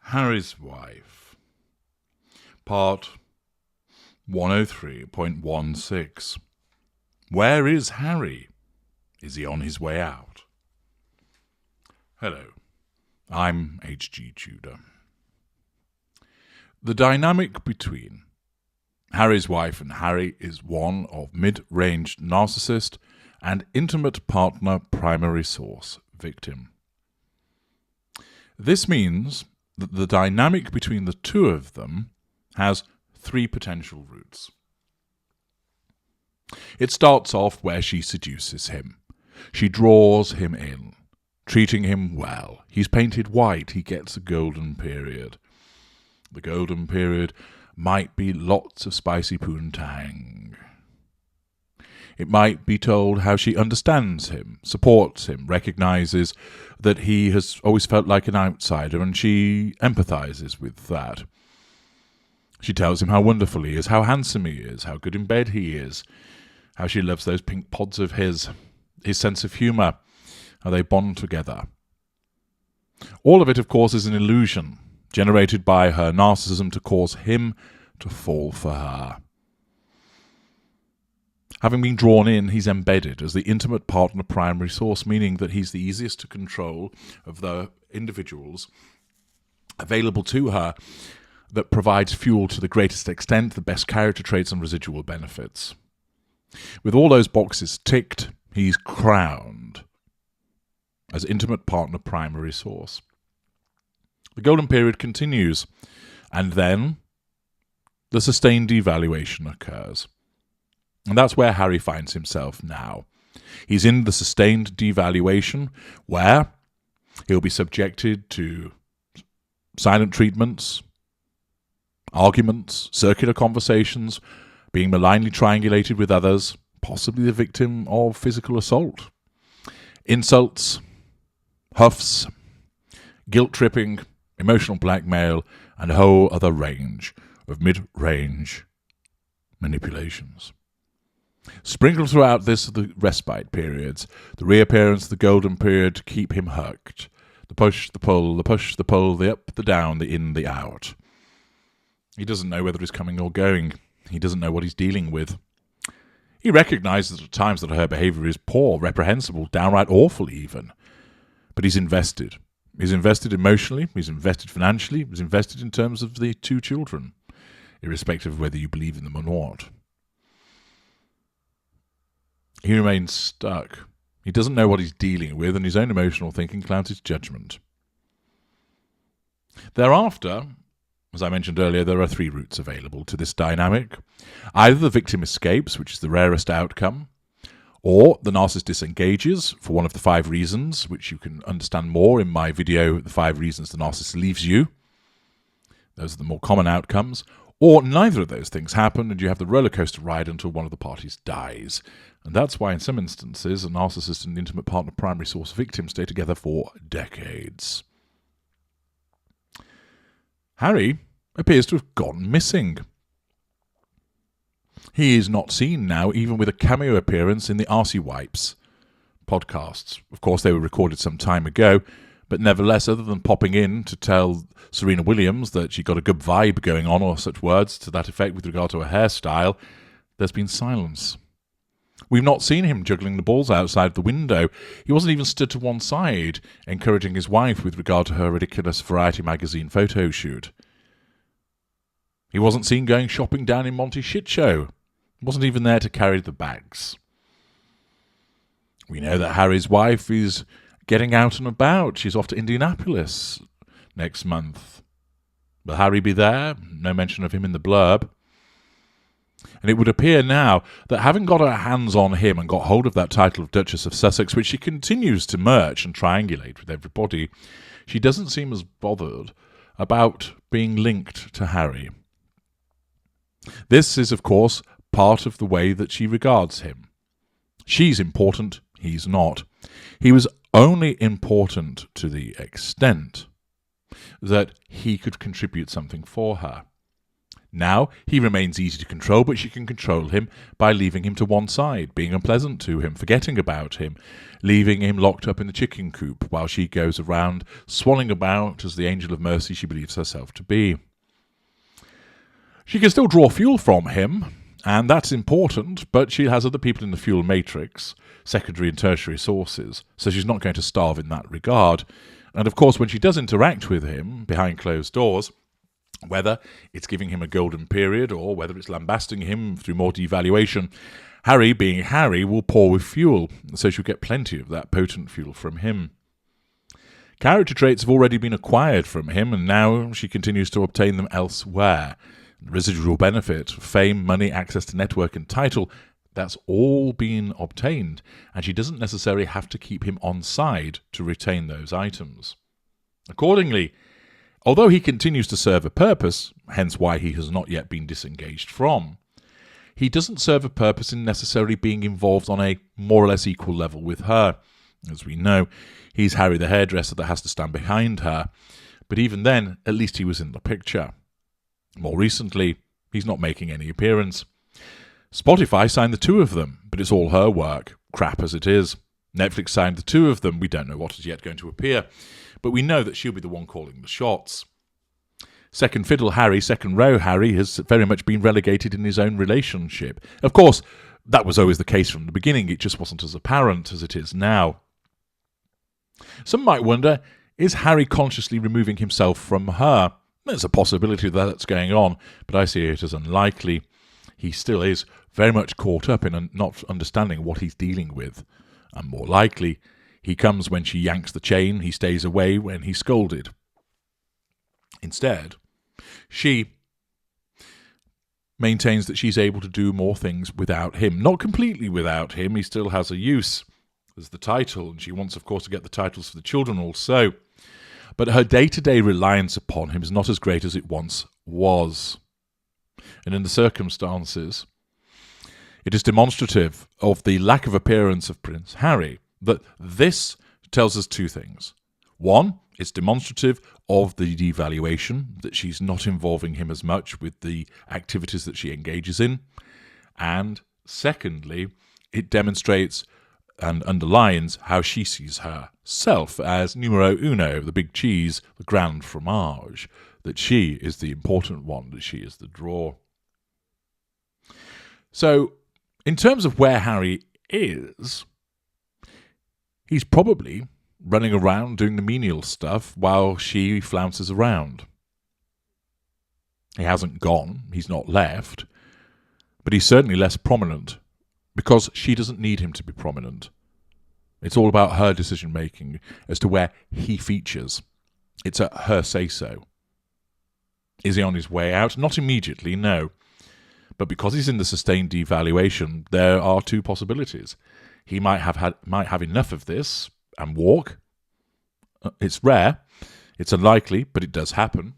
Harry's Wife, Part 103.16. Where is Harry? Is he on his way out? Hello, I'm H.G. Tudor. The dynamic between Harry's wife and Harry is one of mid-range narcissist and intimate partner primary source victim. This means that the dynamic between the two of them has three potential routes. It starts off where she seduces him. She draws him in, treating him well. He's painted white, he gets a golden period. The golden period might be lots of spicy poontang. It might be told how she understands him, supports him, recognises that he has always felt like an outsider, and she empathises with that. She tells him how wonderful he is, how handsome he is, how good in bed he is, how she loves those pink pods of his sense of humour, how they bond together. All of it, of course, is an illusion generated by her narcissism to cause him to fall for her. Having been drawn in, he's embedded as the intimate partner primary source, meaning that he's the easiest to control of the individuals available to her that provides fuel to the greatest extent, the best character traits and residual benefits. With all those boxes ticked, he's crowned as intimate partner primary source. The golden period continues, and then the sustained devaluation occurs. And that's where Harry finds himself now. He's in the sustained devaluation where he'll be subjected to silent treatments, arguments, circular conversations, being malignly triangulated with others, possibly the victim of physical assault, insults, huffs, guilt-tripping, emotional blackmail, and a whole other range of mid-range manipulations. Sprinkled throughout this are the respite periods, the reappearance of the golden period to keep him hooked. The push, the pull, the push, the pull, the up, the down, the in, the out. He doesn't know whether he's coming or going. He doesn't know what he's dealing with. He recognizes at times that her behavior is poor, reprehensible, downright awful even. But he's invested. He's invested emotionally, he's invested financially, he's invested in terms of the two children, irrespective of whether you believe in them or not. He remains stuck. He doesn't know what he's dealing with, and his own emotional thinking clouds his judgment. Thereafter, as I mentioned earlier, there are three routes available to this dynamic. Either the victim escapes, which is the rarest outcome, or the narcissist disengages for one of the 5 reasons, which you can understand more in my video, The 5 Reasons the Narcissist Leaves You. Those are the more common outcomes. Or neither of those things happen, and you have the roller coaster ride until one of the parties dies. And that's why in some instances a narcissist and intimate partner primary source victim stay together for decades. Harry appears to have gone missing. He is not seen now, even with a cameo appearance in the RC Wipes podcasts. Of course, they were recorded some time ago, but nevertheless, other than popping in to tell Serena Williams that she got a good vibe going on, or such words to that effect with regard to her hairstyle, there's been silence. We've not seen him juggling the balls outside the window. He wasn't even stood to one side, encouraging his wife with regard to her ridiculous Variety magazine photo shoot. He wasn't seen going shopping down in Monty's shit show. He wasn't even there to carry the bags. We know that Harry's wife is getting out and about. She's off to Indianapolis next month. Will Harry be there? No mention of him in the blurb. And it would appear now that having got her hands on him and got hold of that title of Duchess of Sussex, which she continues to merch and triangulate with everybody, she doesn't seem as bothered about being linked to Harry. This is, of course, part of the way that she regards him. She's important, he's not. He was only important to the extent that he could contribute something for her. Now he remains easy to control, but she can control him by leaving him to one side, being unpleasant to him, forgetting about him, leaving him locked up in the chicken coop while she goes around swanning about as the angel of mercy she believes herself to be. She can still draw fuel from him, and that's important, but she has other people in the fuel matrix, secondary and tertiary sources, so she's not going to starve in that regard. And of course, when she does interact with him behind closed doors, whether it's giving him a golden period or whether it's lambasting him through more devaluation, Harry, being Harry, will pour with fuel, so she'll get plenty of that potent fuel from him. Character traits have already been acquired from him, and now she continues to obtain them elsewhere. Residual benefit, fame, money, access to network and title, that's all been obtained, and she doesn't necessarily have to keep him on side to retain those items. Accordingly, although he continues to serve a purpose, hence why he has not yet been disengaged from, he doesn't serve a purpose in necessarily being involved on a more or less equal level with her. As we know, he's Harry the hairdresser that has to stand behind her, but even then, at least he was in the picture. More recently, he's not making any appearance. Spotify signed the two of them, but it's all her work, crap as it is. Netflix signed the two of them, we don't know what is yet going to appear, but we know that she'll be the one calling the shots. Second fiddle Harry, second row Harry, has very much been relegated in his own relationship. Of course, that was always the case from the beginning, it just wasn't as apparent as it is now. Some might wonder, is Harry consciously removing himself from her? There's a possibility that that's going on, but I see it as unlikely. He still is very much caught up in not understanding what he's dealing with. And more likely, he comes when she yanks the chain, he stays away when he's scolded. Instead, she maintains that she's able to do more things without him. Not completely without him, he still has a use as the title, and she wants, of course, to get the titles for the children also. But her day-to-day reliance upon him is not as great as it once was. And in the circumstances, it is demonstrative of the lack of appearance of Prince Harry. That this tells us two things. One, it's demonstrative of the devaluation, that she's not involving him as much with the activities that she engages in. And secondly, it demonstrates and underlines how she sees herself as numero uno, the big cheese, the grand fromage, that she is the important one, that she is the draw. So, in terms of where Harry is, he's probably running around doing the menial stuff while she flounces around. He hasn't gone, he's not left, but he's certainly less prominent, because she doesn't need him to be prominent. It's all about her decision-making as to where he features. It's at her say-so. Is he on his way out? Not immediately, no. But because he's in the sustained devaluation, there are two possibilities. He might have enough of this and walk. It's rare. It's unlikely, but it does happen.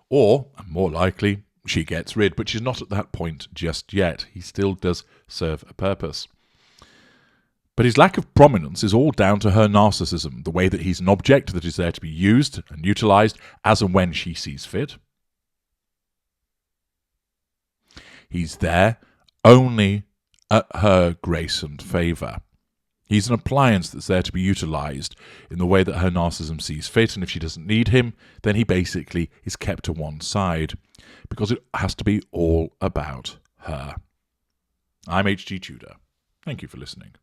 Or, more likely, she gets rid, but she's not at that point just yet. He still does serve a purpose. But his lack of prominence is all down to her narcissism, the way that he's an object that is there to be used and utilised as and when she sees fit. He's there only at her grace and favour. He's an appliance that's there to be utilised in the way that her narcissism sees fit, and if she doesn't need him, then he basically is kept to one side, because it has to be all about her. I'm H.G. Tudor. Thank you for listening.